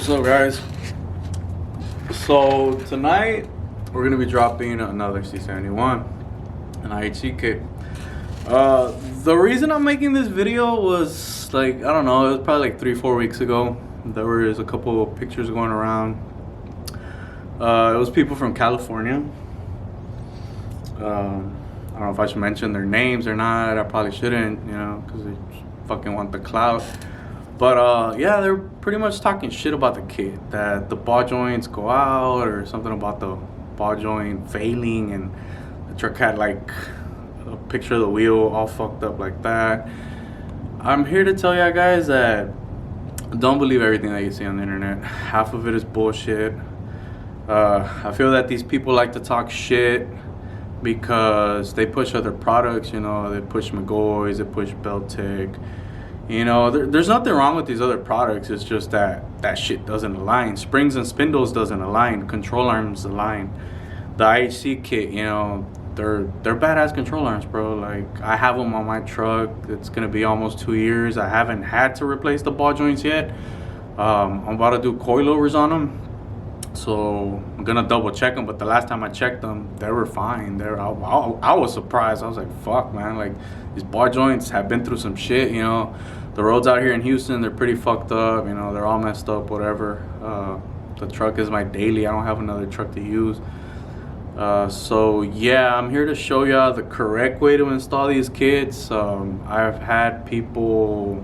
What's up, guys? So tonight we're gonna be dropping another Z71, an IHC kit. The reason I'm making this video was like, I don't know, it was probably like 3-4 weeks ago. There was a couple of pictures going around. It was people from California. I don't know if I should mention their names or not. I probably shouldn't, you know, because they fucking want the clout. But yeah, they're pretty much talking shit about the kit, that the ball joints go out or something about the ball joint failing, and the truck had like a picture of the wheel all fucked up like that. I'm here to tell you guys that don't believe everything that you see on the internet. Half of it is bullshit. I feel that these people like to talk shit because they push other products, you know, they push McGoy's, they push Beltec. You know, there's nothing wrong with these other products. It's just that that shit doesn't align. Springs and spindles doesn't align. Control arms align. The IHC kit, you know, they're badass control arms, bro. Like, I have them on my truck. It's gonna be almost 2 years. I haven't had to replace the ball joints yet. I'm about to do coilovers on them, so I'm gonna double check them. But the last time I checked them, they were fine. I was surprised. I was like, fuck, man, like, these ball joints have been through some shit, you know. The roads out here in Houston, they're pretty fucked up, you know, they're all messed up, whatever. The truck is my daily. I don't have another truck to use. So yeah, I'm here to show y'all the correct way to install these kits. I've had people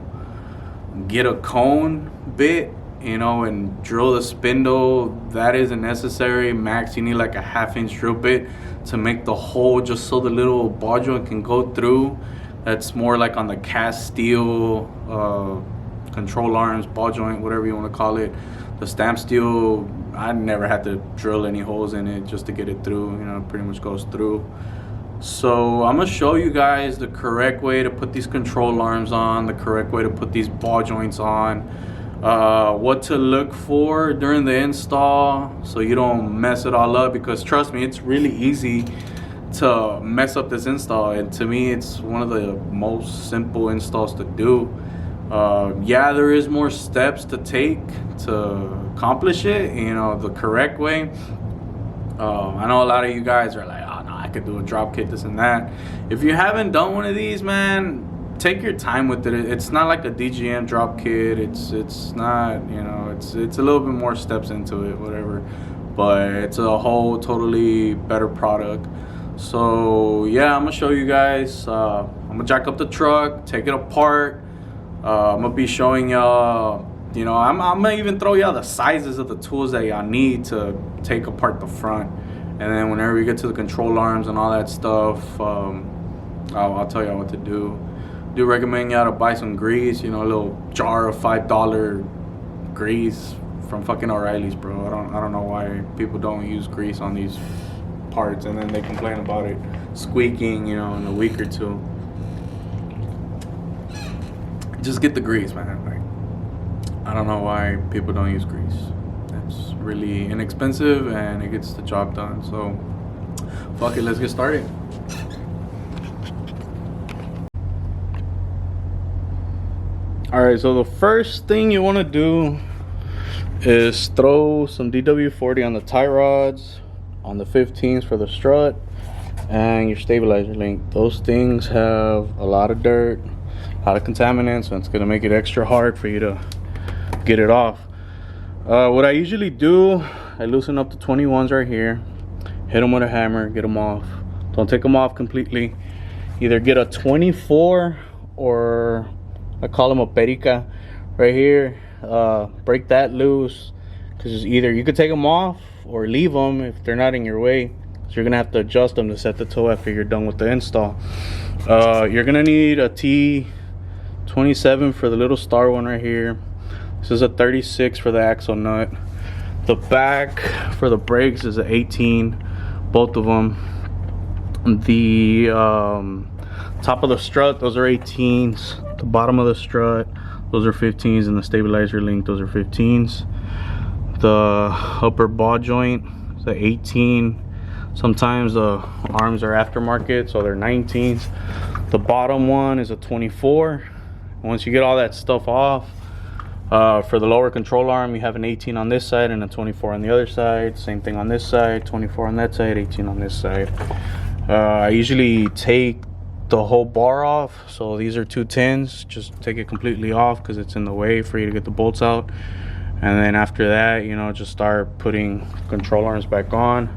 get a cone bit, you know, and drill the spindle. That isn't necessary. Max, you need like a 1/2 inch drill bit to make the hole just so the little ball joint can go through. That's more like on the cast steel control arms, ball joint, whatever you want to call it. The stamp steel, I never had to drill any holes in it just to get it through, you know, it pretty much goes through. So I'm gonna show you guys the correct way to put these control arms on, the correct way to put these ball joints on, what to look for during the install so you don't mess it all up, because trust me, it's really easy to mess up this install, and to me it's one of the most simple installs to do. Yeah, there is more steps to take to accomplish it, you know, the correct way. I know a lot of you guys are like, oh no, I could do a drop kit, this and that. If you haven't done one of these, man, take your time with it. It's not like a DGM drop kit. It's not, you know, it's a little bit more steps into it, whatever, but it's a whole totally better product. So yeah, I'm gonna show you guys. I'm gonna jack up the truck, take it apart. I'm gonna be showing y'all, you know, I'm gonna even throw y'all the sizes of the tools that y'all need to take apart the front. And then whenever you get to the control arms and all that stuff, I'll tell y'all what to do. I do recommend y'all to buy some grease, you know, a little jar of $5 grease from fucking O'Reilly's, bro. I don't know why people don't use grease on these parts, and then they complain about it squeaking, you know, in a week or two. Just get the grease, man. Like, I don't know why people don't use grease. It's really inexpensive and it gets the job done. So fuck it, let's get started. Alright, so the first thing you want to do is throw some DW40 on the tie rods, on the 15s for the strut, and your stabilizer link. Those things have a lot of dirt, a lot of contaminants, so it's gonna make it extra hard for you to get it off. What I usually do, I loosen up the 21s right here, hit them with a hammer, get them off. Don't take them off completely. Either get a 24 or I call them a perica right here. Break that loose, because either you could take them off or leave them if they're not in your way. So you're gonna have to adjust them to set the toe after you're done with the install. You're gonna need a T27 for the little star one right here. This is a 36 for the axle nut. The back for the brakes is an 18, both of them. The top of the strut, those are 18s. The bottom of the strut, those are 15s, and the stabilizer link, those are 15s. The upper ball joint is an 18. Sometimes the arms are aftermarket, so they're 19s. The bottom one is a 24. Once you get all that stuff off, For the lower control arm, you have an 18 on this side and a 24 on the other side. Same thing on this side, 24 on that side, 18 on this side. I usually take the whole bar off. So these are 2 10s. Just take it completely off because it's in the way for you to get the bolts out. And then after that, you know, just start putting control arms back on.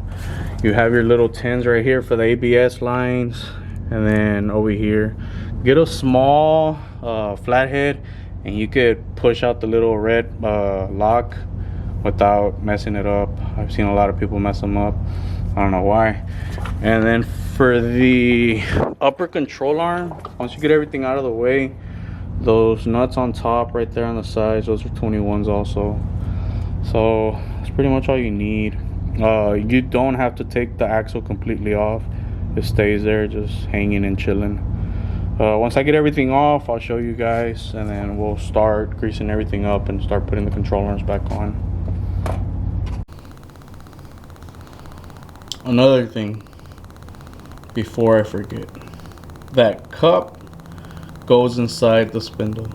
You have your little 10s right here for the ABS lines. And then over here, get a small flathead, and you could push out the little red lock without messing it up. I've seen a lot of people mess them up. I don't know why. And then for the upper control arm, once you get everything out of the way, those nuts on top right there on the sides, those are 21s also. So that's pretty much all you need. You don't have to take the axle completely off. It stays there just hanging and chilling. Once I get everything off, I'll show you guys, and then we'll start greasing everything up and start putting the control arms back on. Another thing before I forget, that cup goes inside the spindle.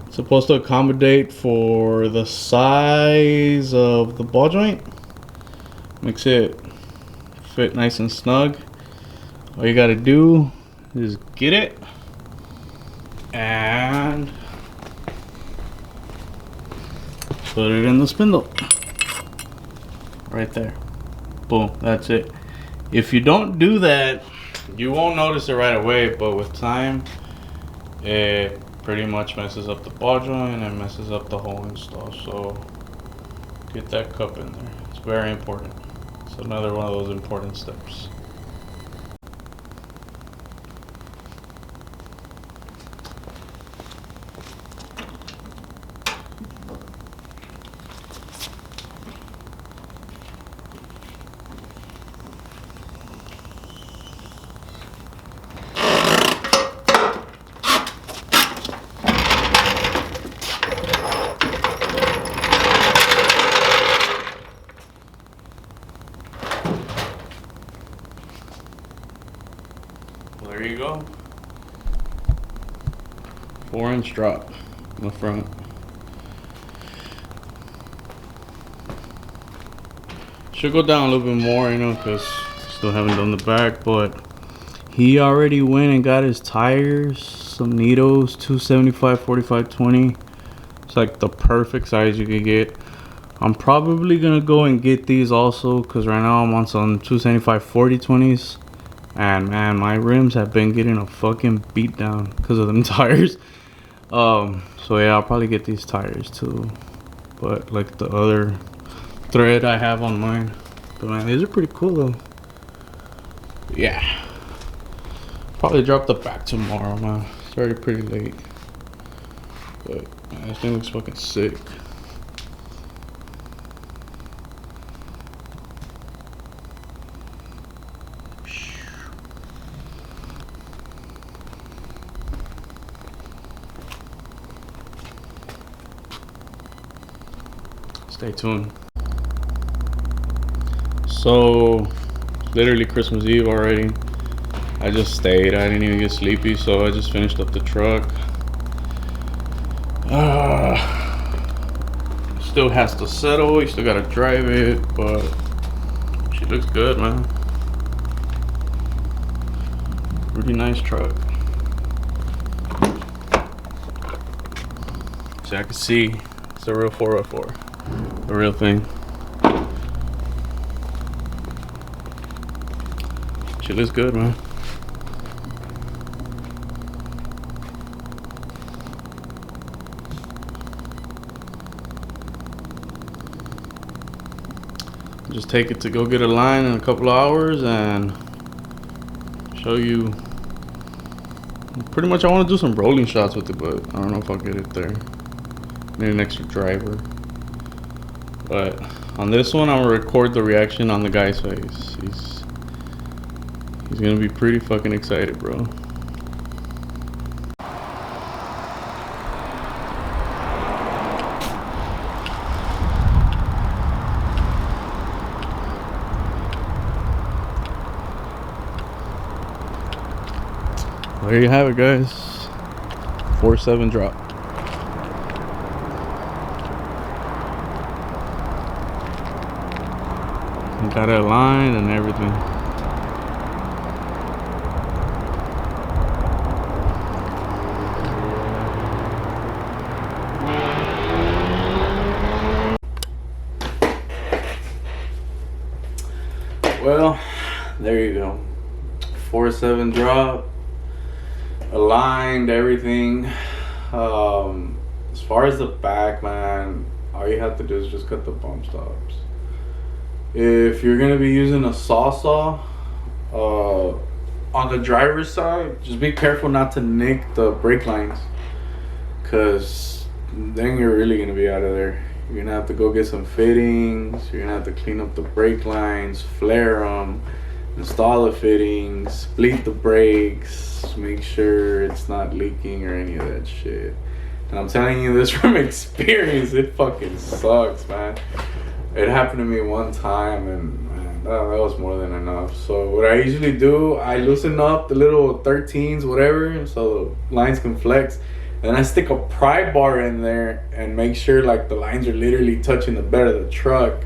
It's supposed to accommodate for the size of the ball joint. Makes it fit nice and snug. All you gotta do is get it and put it in the spindle right there. Boom, that's it. If you don't do that, you won't notice it right away, but with time it pretty much messes up the ball joint and messes up the whole install. So get that cup in there. It's very important. It's another one of those important steps. There you go. 4-inch drop in the front. Should go down a little bit more, you know, because still haven't done the back, but he already went and got his tires, some Nitos, 275 45/20. It's like the perfect size you could get. I'm probably gonna go and get these also, because right now I'm on some 275 40/20s. And man, my rims have been getting a fucking beat down because of them tires. So yeah, I'll probably get these tires too. But like the other thread I have on mine. But man, these are pretty cool though. Yeah. Probably drop the back tomorrow, man. It's already pretty late. But man, this thing looks fucking sick. Stay tuned. So, literally Christmas Eve already. I just stayed. I didn't even get sleepy, so I just finished up the truck. Still has to settle. You still gotta drive it, but she looks good, man. Pretty nice truck. So I can see it's a real 4x4. The real thing. She looks good, man. Just take it to go get a line in a couple of hours and show you. Pretty much I want to do some rolling shots with it, but I don't know if I'll get it there. Need an extra driver. But on this one, I'm gonna record the reaction on the guy's face. He's gonna be pretty fucking excited, bro. There you have it, guys. 4.7 drop. Got it aligned and everything. Well, there you go. 4.7 drop, aligned, everything. As far as the back, man, all you have to do is just cut the bump stops. If you're gonna be using a saw, on the driver's side, just be careful not to nick the brake lines, cause then you're really gonna be out of there. You're gonna have to go get some fittings. You're gonna have to clean up the brake lines, flare them, install the fittings, bleed the brakes, make sure it's not leaking or any of that shit. And I'm telling you this from experience, it fucking sucks, man. It happened to me one time, and man, that was more than enough. So what I usually do, I loosen up the little 13s, whatever, so the lines can flex. And then I stick a pry bar in there and make sure like the lines are literally touching the bed of the truck.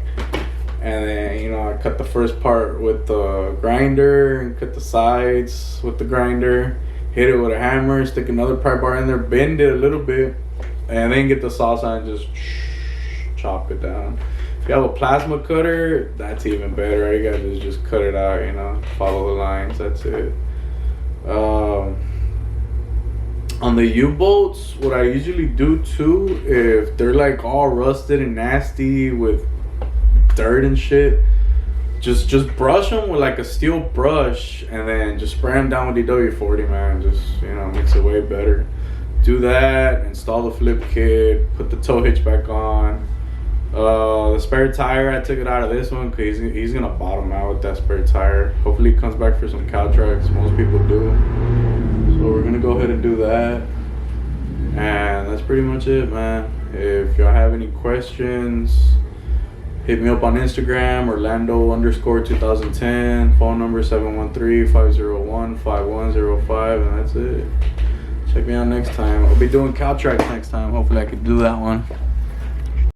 And then, you know, I cut the first part with the grinder and cut the sides with the grinder. Hit it with a hammer, stick another pry bar in there, bend it a little bit, and then get the saw and just chop it down. If you have a plasma cutter, that's even better. All you gotta just cut it out, you know, follow the lines, that's it. On the U-bolts, what I usually do too, if they're like all rusted and nasty with dirt and shit, just brush them with like a steel brush, and then just spray them down with DW40, man. Just, you know, makes it way better. Do that, install the flip kit, put the tow hitch back on. The spare tire, I took it out of this one because he's gonna bottom out with that spare tire. Hopefully it comes back for some cow tracks. Most people do. So we're gonna go ahead and do that. And that's pretty much it, man. If y'all have any questions, hit me up on Instagram, Orlando_2010. Phone number 713-501-5105, and that's it. Check me out next time. I'll be doing cow tracks next time. Hopefully I could do that one.